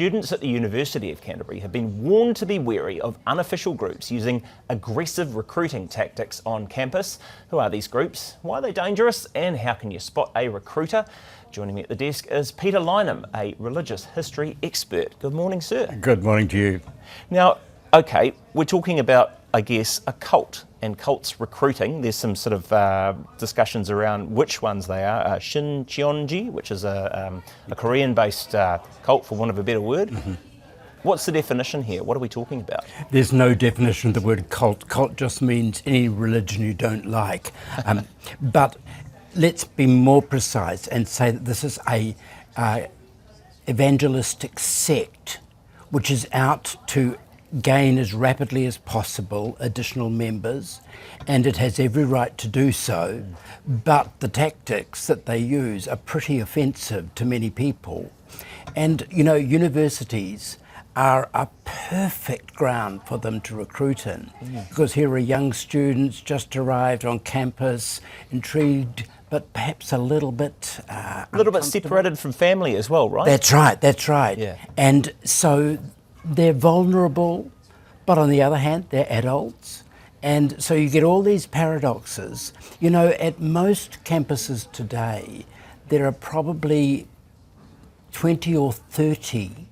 students at the University of Canterbury have been warned to be wary of unofficial groups using aggressive recruiting tactics on campus. Who are these groups? Why are they dangerous? And how can you spot a recruiter? Joining me at the desk is Peter Lineham, a religious history expert. Good morning, sir. Good morning to you. Now, okay, we're talking about, I guess, a cult and cults recruiting. There's some sort of discussions around which ones they are. Shincheonji, which is a Korean-based cult, for want of a better word. Mm-hmm. What's the definition here? What are we talking about? There's no definition of the word cult. Cult just means any religion you don't like. But let's be more precise and say that this is a evangelistic sect which is out to gain as rapidly as possible additional members, and it has every right to do so, but the tactics that they use are pretty offensive to many people. And you know, universities are a perfect ground for them to recruit in, because here are young students just arrived on campus, intrigued but perhaps a little bit separated from family as well, right? That's right. Yeah. And so they're vulnerable, but on the other hand, they're adults. And so you get all these paradoxes. You know, at most campuses today, there are probably 20 or 30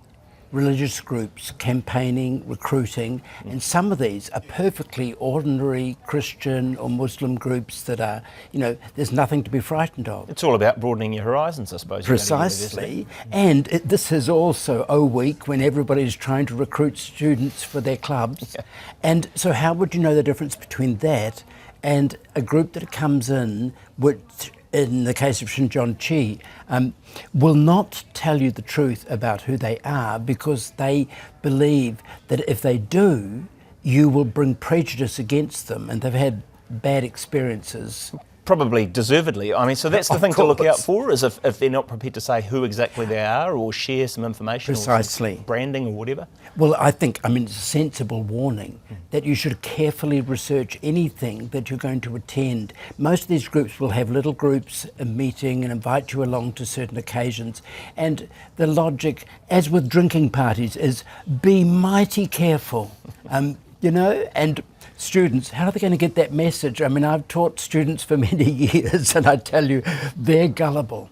religious groups campaigning, recruiting, and some of these are perfectly ordinary Christian or Muslim groups that are, you know, there's nothing to be frightened of. It's all about broadening your horizons, I suppose. Precisely. And this is also a week when everybody's trying to recruit students for their clubs. Yeah. And so how would you know the difference between that and a group that comes in, which in the case of Shincheonji, will not tell you the truth about who they are, because they believe that if they do, you will bring prejudice against them, and they've had bad experiences. Probably deservedly. I mean, so that's the thing to look out for, is if they're not prepared to say who exactly they are or share some information. Precisely. Or some branding or whatever. Well, I think, it's a sensible warning that you should carefully research anything that you're going to attend. Most of these groups will have little groups, a meeting, and invite you along to certain occasions. And the logic, as with drinking parties, is be mighty careful. You know, and students, how are they going to get that message? I mean, I've taught students for many years, and I tell you, they're gullible.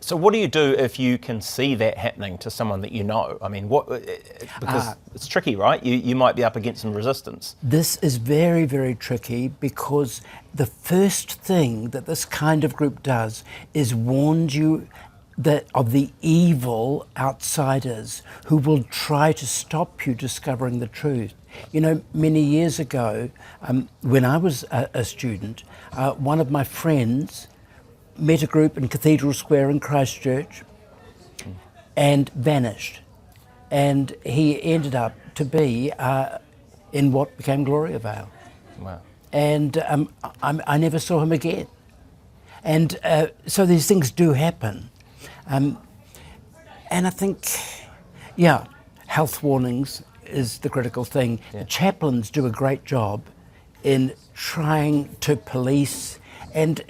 So what do you do if you can see that happening to someone that you know? I mean, because it's tricky, right? You might be up against some resistance. This is very, very tricky, because the first thing that this kind of group does is warn you of the evil outsiders who will try to stop you discovering the truth. You know, many years ago, when I was a student, one of my friends met a group in Cathedral Square in Christchurch and vanished. And he ended up to be in what became Gloria Vale. Wow. And I never saw him again. And so these things do happen. And I think, health warnings is the critical thing. Yeah. The chaplains do a great job in trying to police, and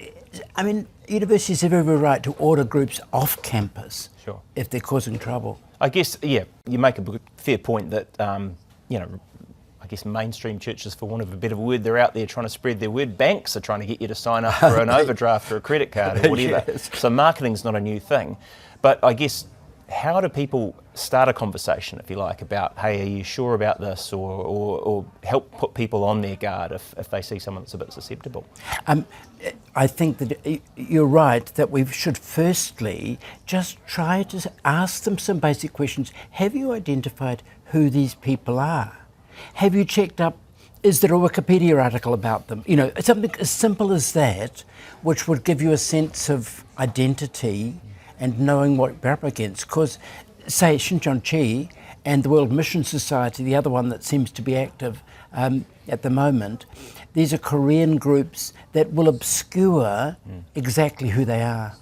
I mean, universities have every right to order groups off campus. Sure. If they're causing trouble. I guess, you make a fair point that, I guess mainstream churches, for want of a better word, they're out there trying to spread their word. Banks are trying to get you to sign up for an overdraft or a credit card or whatever. Yes. So marketing's not a new thing. But I guess, how do people start a conversation, if you like, about, hey, are you sure about this, or help put people on their guard if they see someone that's a bit susceptible? I think that you're right, that we should firstly just try to ask them some basic questions. Have you identified who these people are? Have you checked up, is there a Wikipedia article about them? You know, something as simple as that, which would give you a sense of identity and knowing what you're up against. Because, say, Shincheonji and the World Mission Society, the other one that seems to be active at the moment, these are Korean groups that will obscure exactly who they are.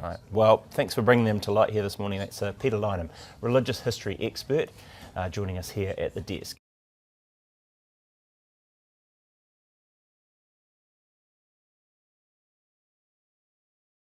Right. Well, thanks for bringing them to light here this morning. That's Peter Lineham, religious history expert, joining us here at the desk.